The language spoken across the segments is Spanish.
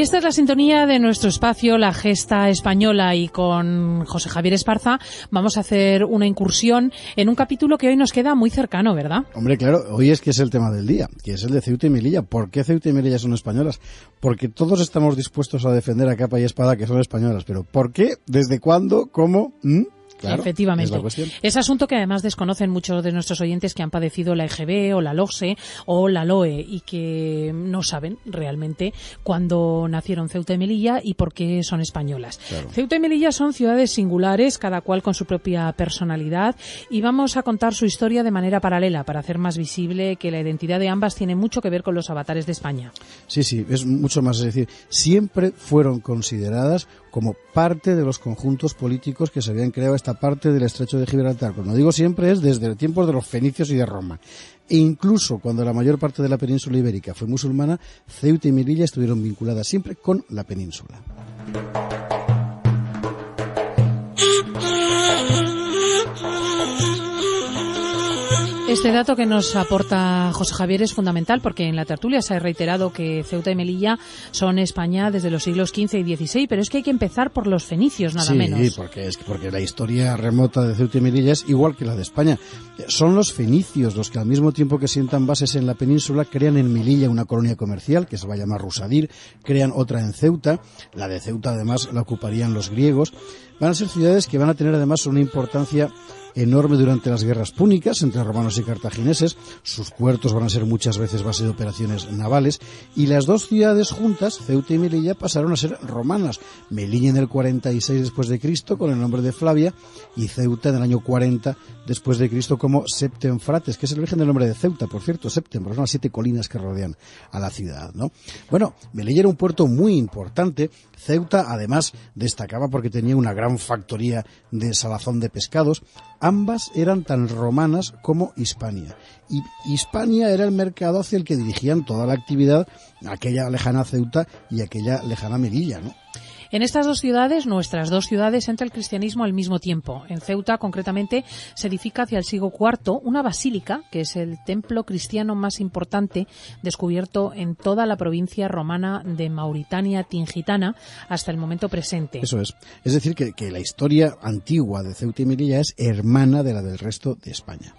esta es la sintonía de nuestro espacio, La Gesta Española, y con José Javier Esparza vamos a hacer una incursión en un capítulo que hoy nos queda muy cercano, ¿verdad? Hombre, claro, hoy es que es el tema del día, que es el de Ceuta y Melilla. ¿Por qué Ceuta y Melilla son españolas? Porque todos estamos dispuestos a defender a capa y espada que son españolas, pero ¿por qué? ¿Desde cuándo? ¿Cómo? Claro, efectivamente. Es la cuestión. Es asunto que además desconocen muchos de nuestros oyentes que han padecido la EGB o la LOGSE o la LOE y que no saben realmente cuándo nacieron Ceuta y Melilla y por qué son españolas. Claro. Ceuta y Melilla son ciudades singulares, cada cual con su propia personalidad, y vamos a contar su historia de manera paralela para hacer más visible que la identidad de ambas tiene mucho que ver con los avatares de España. Sí, es mucho más, es decir, siempre fueron consideradas como parte de los conjuntos políticos que se habían creado esta parte del Estrecho de Gibraltar. Cuando digo siempre es desde el tiempo de los fenicios y de Roma. E incluso cuando la mayor parte de la península ibérica fue musulmana, Ceuta y Melilla estuvieron vinculadas siempre con la península. Este dato que nos aporta José Javier es fundamental porque en la tertulia se ha reiterado que Ceuta y Melilla son España desde los siglos XV y XVI, pero es que hay que empezar por los fenicios, nada menos. Sí, porque la historia remota de Ceuta y Melilla es igual que la de España. Son los fenicios los que al mismo tiempo que sientan bases en la península crean en Melilla una colonia comercial que se va a llamar Rusadir, crean otra en Ceuta, la de Ceuta además la ocuparían los griegos. Van a ser ciudades que van a tener además una importancia enorme durante las guerras púnicas entre romanos y cartagineses. Sus puertos van a ser muchas veces base de operaciones navales, y las dos ciudades juntas, Ceuta y Melilla, pasaron a ser romanas. Melilla en el 46 después de Cristo con el nombre de Flavia, y Ceuta en el año 40 después de Cristo como Septemfrates, que es el origen del nombre de Ceuta, por cierto. Septem, porque son las 7 colinas que rodean a la ciudad, ¿no? Bueno, Melilla era un puerto muy importante. Ceuta además destacaba porque tenía una gran factoría de salazón de pescados. Ambas eran tan romanas como Hispania. Y Hispania era el mercado hacia el que dirigían toda la actividad aquella lejana Ceuta y aquella lejana Melilla, ¿no? En estas dos ciudades, nuestras dos ciudades, entra el cristianismo al mismo tiempo. En Ceuta, concretamente, se edifica hacia el siglo IV una basílica, que es el templo cristiano más importante descubierto en toda la provincia romana de Mauritania Tingitana hasta el momento presente. Eso es. Es decir, que la historia antigua de Ceuta y Melilla es hermana de la del resto de España.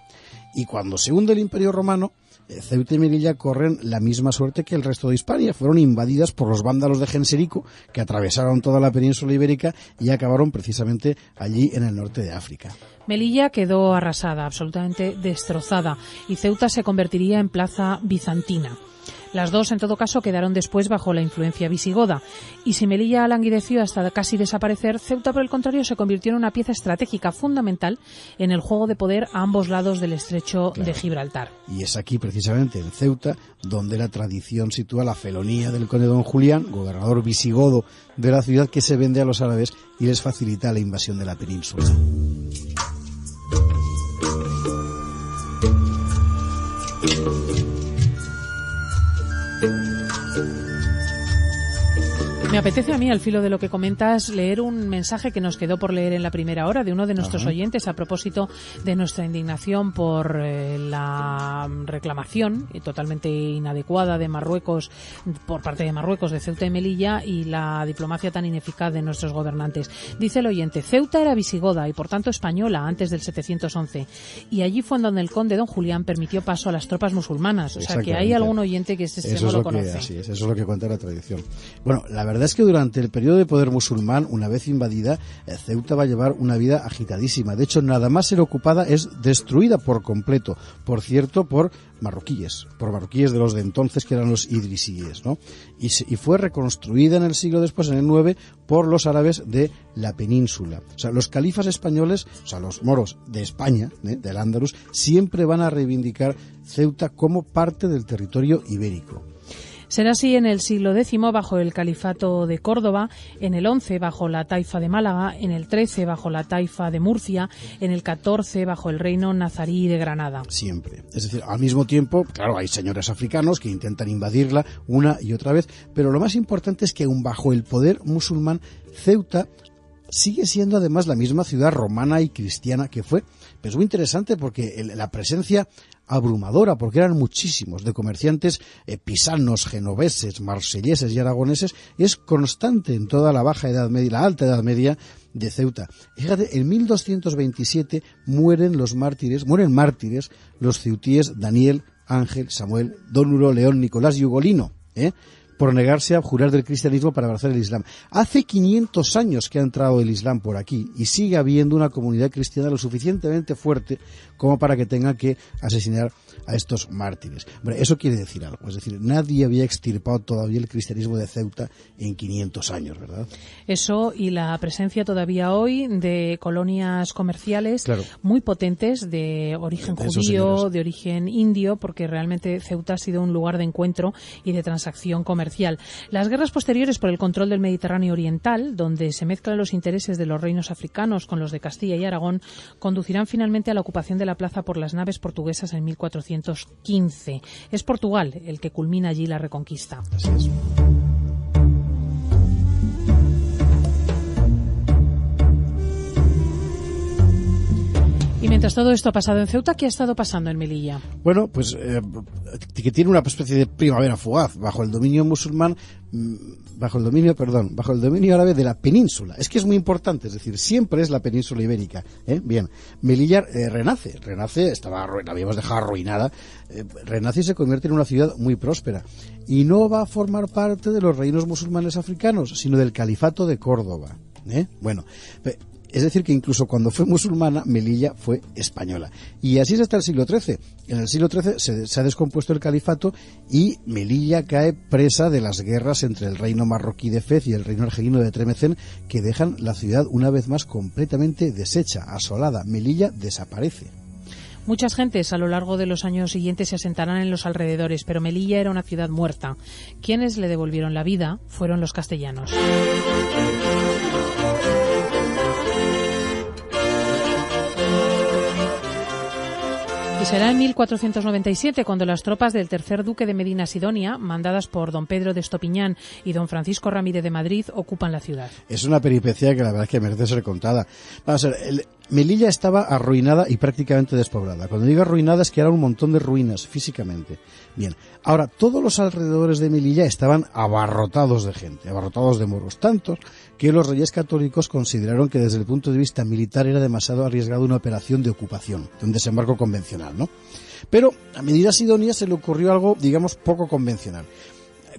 Y cuando se hunde el Imperio Romano, Ceuta y Melilla corren la misma suerte que el resto de Hispania. Fueron invadidas por los vándalos de Genserico, que atravesaron toda la península ibérica y acabaron precisamente allí en el norte de África. Melilla quedó arrasada, absolutamente destrozada, y Ceuta se convertiría en plaza bizantina. Las dos, en todo caso, quedaron después bajo la influencia visigoda. Y si Melilla languideció hasta casi desaparecer, Ceuta, por el contrario, se convirtió en una pieza estratégica fundamental en el juego de poder a ambos lados del Estrecho de Gibraltar. Y es aquí, precisamente, en Ceuta, donde la tradición sitúa la felonía del conde don Julián, gobernador visigodo de la ciudad, que se vende a los árabes y les facilita la invasión de la península. Me apetece a mí, al filo de lo que comentas, leer un mensaje que nos quedó por leer en la primera hora de uno de nuestros oyentes a propósito de nuestra indignación por la reclamación totalmente inadecuada de Marruecos, por parte de Marruecos, de Ceuta y Melilla, y la diplomacia tan ineficaz de nuestros gobernantes. Dice el oyente: Ceuta era visigoda y por tanto española antes del 711, y allí fue donde el conde don Julián permitió paso a las tropas musulmanas. O sea que hay algún oyente que este extremo lo conoce. Así es, eso es lo que cuenta la tradición. Bueno, la verdad es que durante el periodo de poder musulmán, una vez invadida, Ceuta va a llevar una vida agitadísima. De hecho, nada más ser ocupada es destruida por completo, por cierto, por marroquíes de los de entonces, que eran los idrisíes, ¿no? Y fue reconstruida en el siglo después, en el 9, por los árabes de la península. O sea, los califas españoles, o sea, los moros de España, del Andalus, siempre van a reivindicar Ceuta como parte del territorio ibérico. Será así en el siglo X bajo el Califato de Córdoba, en el XI bajo la Taifa de Málaga, en el XIII bajo la Taifa de Murcia, en el XIV bajo el reino nazarí de Granada. Siempre. Es decir, al mismo tiempo, claro, hay señores africanos que intentan invadirla una y otra vez, pero lo más importante es que aun bajo el poder musulmán, Ceuta sigue siendo además la misma ciudad romana y cristiana que fue. Pero es muy interesante porque la presencia abrumadora, porque eran muchísimos, de comerciantes pisanos, genoveses, marselleses y aragoneses, es constante en toda la baja Edad Media, la alta Edad Media de Ceuta. Fíjate, en 1227 mueren mártires los ceutíes Daniel, Ángel, Samuel, Dónulo, León, Nicolás y Ugolino, por negarse a jurar del cristianismo para abrazar el Islam. Hace 500 años que ha entrado el Islam por aquí y sigue habiendo una comunidad cristiana lo suficientemente fuerte como para que tenga que asesinar a estos mártires. Hombre, eso quiere decir algo, es decir, nadie había extirpado todavía el cristianismo de Ceuta en 500 años, ¿verdad? Eso y la presencia todavía hoy de colonias comerciales, claro, muy potentes de origen judío, de origen indio, porque realmente Ceuta ha sido un lugar de encuentro y de transacción comercial. Las guerras posteriores por el control del Mediterráneo oriental, donde se mezclan los intereses de los reinos africanos con los de Castilla y Aragón, conducirán finalmente a la ocupación de la plaza por las naves portuguesas en 1415. Es Portugal el que culmina allí la reconquista. Así es. Y mientras todo esto ha pasado en Ceuta, ¿qué ha estado pasando en Melilla? Bueno, pues que tiene una especie de primavera fugaz bajo el dominio musulmán, bajo el dominio árabe de la península. Es que es muy importante, es decir, siempre es la península ibérica. Bien, Melilla renace, la habíamos dejado arruinada, renace y se convierte en una ciudad muy próspera. Y no va a formar parte de los reinos musulmanes africanos, sino del califato de Córdoba. Bueno, es decir, que incluso cuando fue musulmana, Melilla fue española. Y así es hasta el siglo XIII. En el siglo XIII se ha descompuesto el califato y Melilla cae presa de las guerras entre el reino marroquí de Fez y el reino argelino de Tremecén, que dejan la ciudad una vez más completamente deshecha, asolada. Melilla desaparece. Muchas gentes a lo largo de los años siguientes se asentarán en los alrededores, pero Melilla era una ciudad muerta. Quienes le devolvieron la vida fueron los castellanos. Y será en 1497 cuando las tropas del tercer duque de Medina Sidonia, mandadas por don Pedro de Estopiñán y don Francisco Ramírez de Madrid, ocupan la ciudad. Es una peripecia que la verdad es que merece ser contada. Vamos a ver, Melilla estaba arruinada y prácticamente despoblada. Cuando digo arruinada es que era un montón de ruinas físicamente. Bien, ahora todos los alrededores de Melilla estaban abarrotados de gente, abarrotados de moros, tantos que los reyes católicos consideraron que desde el punto de vista militar era demasiado arriesgado una operación de ocupación, de un desembarco convencional, ¿no? Pero a Medina Sidonia se le ocurrió algo, digamos, poco convencional.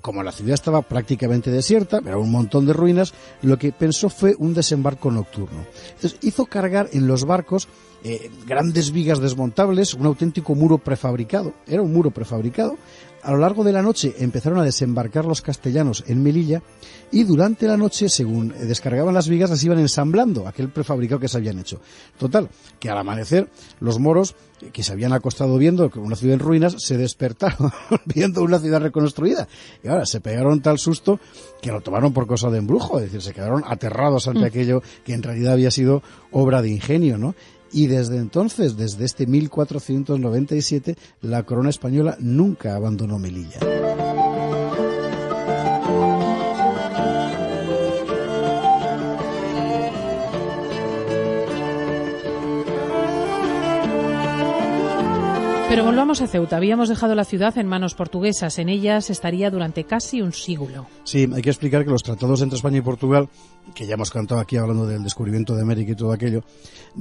Como la ciudad estaba prácticamente desierta, era un montón de ruinas, lo que pensó fue un desembarco nocturno. Entonces hizo cargar en los barcos grandes vigas desmontables, un auténtico muro prefabricado, era un muro prefabricado. A lo largo de la noche empezaron a desembarcar los castellanos en Melilla y durante la noche, según descargaban las vigas, las iban ensamblando, aquel prefabricado que se habían hecho. Total, que al amanecer los moros, que se habían acostado viendo una ciudad en ruinas, se despertaron viendo una ciudad reconstruida. Y ahora se pegaron tal susto que lo tomaron por cosa de embrujo, es decir, se quedaron aterrados ante aquello que en realidad había sido obra de ingenio, ¿no? Y desde entonces, desde este 1497, la corona española nunca abandonó Melilla. Pero volvamos a Ceuta. Habíamos dejado la ciudad en manos portuguesas. En ellas estaría durante casi un siglo. Sí, hay que explicar que los tratados entre España y Portugal, que ya hemos cantado aquí hablando del descubrimiento de América y todo aquello,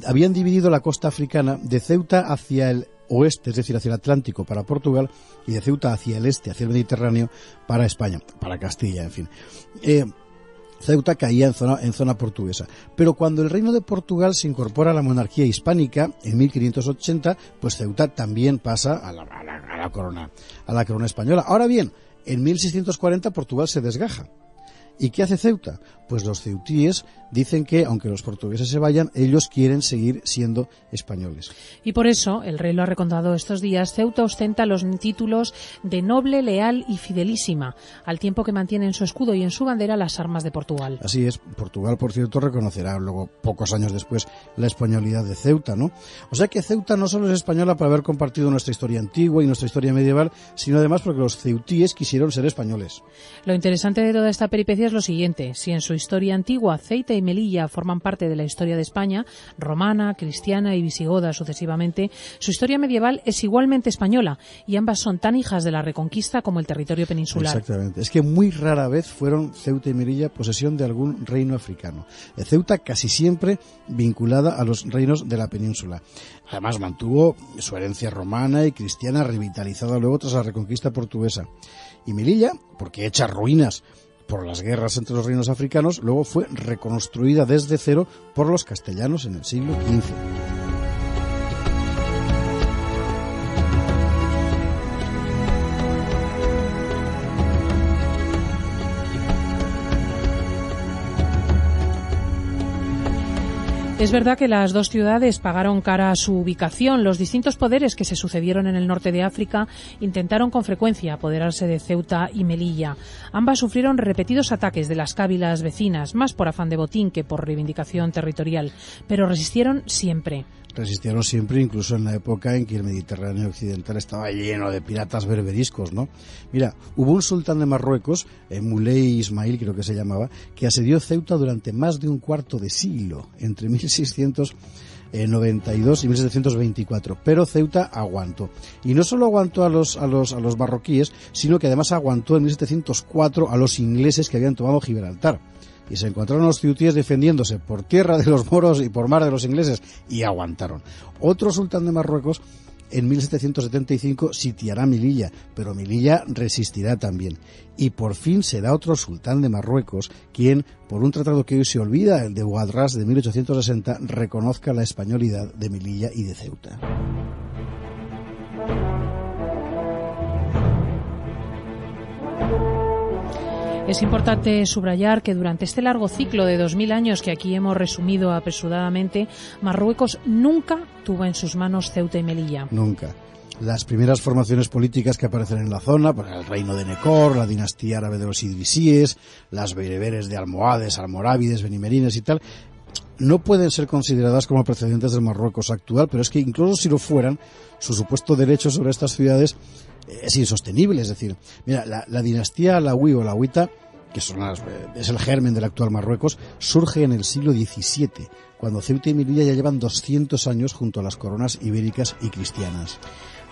habían dividido la costa africana de Ceuta hacia el oeste, es decir, hacia el Atlántico para Portugal, y de Ceuta hacia el este, hacia el Mediterráneo, para España, para Castilla, en fin. Ceuta caía en zona portuguesa. Pero cuando el reino de Portugal se incorpora a la monarquía hispánica en 1580, pues Ceuta también pasa a la corona española. Ahora bien, en 1640 Portugal se desgaja. ¿Y qué hace Ceuta? Pues los ceutíes dicen que, aunque los portugueses se vayan, ellos quieren seguir siendo españoles. Y por eso, el rey lo ha recordado estos días, Ceuta ostenta los títulos de noble, leal y fidelísima, al tiempo que mantiene en su escudo y en su bandera las armas de Portugal. Así es. Portugal, por cierto, reconocerá luego, pocos años después, la españolidad de Ceuta, ¿no? O sea que Ceuta no solo es española por haber compartido nuestra historia antigua y nuestra historia medieval, sino además porque los ceutíes quisieron ser españoles. Lo interesante de toda esta peripecia es lo siguiente. Si en su historia antigua, Ceuta y Melilla forman parte de la historia de España, romana, cristiana y visigoda sucesivamente. Su historia medieval es igualmente española y ambas son tan hijas de la Reconquista como el territorio peninsular. Exactamente. Es que muy rara vez fueron Ceuta y Melilla posesión de algún reino africano. Ceuta casi siempre vinculada a los reinos de la península. Además mantuvo su herencia romana y cristiana revitalizada luego tras la Reconquista portuguesa. Y Melilla, porque hecha ruinas por las guerras entre los reinos africanos, luego fue reconstruida desde cero por los castellanos en el siglo XV. Es verdad que las dos ciudades pagaron cara a su ubicación. Los distintos poderes que se sucedieron en el norte de África intentaron con frecuencia apoderarse de Ceuta y Melilla. Ambas sufrieron repetidos ataques de las cábilas vecinas, más por afán de botín que por reivindicación territorial, pero resistieron siempre. Resistieron siempre, incluso en la época en que el Mediterráneo occidental estaba lleno de piratas berberiscos, ¿no? Mira, hubo un sultán de Marruecos, Moulay Ismail creo que se llamaba, que asedió Ceuta durante más de un cuarto de siglo, entre 1692 y 1724, pero Ceuta aguantó. Y no solo aguantó a los marroquíes, sino que además aguantó en 1704 a los ingleses que habían tomado Gibraltar. Y se encontraron los ceutíes defendiéndose por tierra de los moros y por mar de los ingleses, y aguantaron. Otro sultán de Marruecos, en 1775, sitiará Melilla, pero Melilla resistirá también. Y por fin será otro sultán de Marruecos quien, por un tratado que hoy se olvida, el de Ouadras de 1860, reconozca la españolidad de Melilla y de Ceuta. Es importante subrayar que durante este largo ciclo de 2000 años que aquí hemos resumido apresuradamente, Marruecos nunca tuvo en sus manos Ceuta y Melilla. Nunca. Las primeras formaciones políticas que aparecen en la zona, pues el reino de Necor, la dinastía árabe de los idrisíes, las bereberes de almohades, almorávides, benimerines y tal, no pueden ser consideradas como precedentes del Marruecos actual, pero es que incluso si lo fueran, su supuesto derecho sobre estas ciudades es insostenible. Es decir, mira, la dinastía alauí o alauita, que es el germen del actual Marruecos, surge en el siglo XVII, cuando Ceuta y Melilla ya llevan 200 años junto a las coronas ibéricas y cristianas.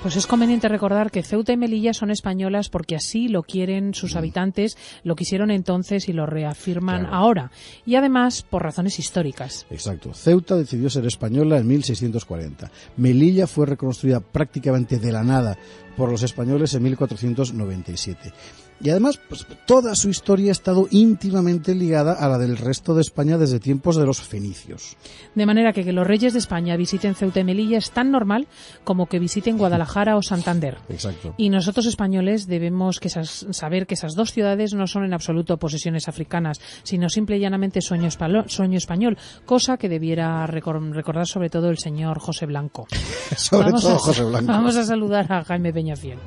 Pues es conveniente recordar que Ceuta y Melilla son españolas porque así lo quieren sus habitantes, lo quisieron entonces y lo reafirman ahora. Y además por razones históricas. Exacto. Ceuta decidió ser española en 1640. Melilla fue reconstruida prácticamente de la nada por los españoles en 1497. Y además, pues, toda su historia ha estado íntimamente ligada a la del resto de España desde tiempos de los fenicios. De manera que los reyes de España visiten Ceuta y Melilla es tan normal como que visiten Guadalajara o Santander. Exacto. Y nosotros españoles debemos saber que esas dos ciudades no son en absoluto posesiones africanas, sino simple y llanamente sueño español, cosa que debiera recordar sobre todo el señor José Blanco. Sobre todo José Blanco. Vamos a saludar a Jaime Peñafiel.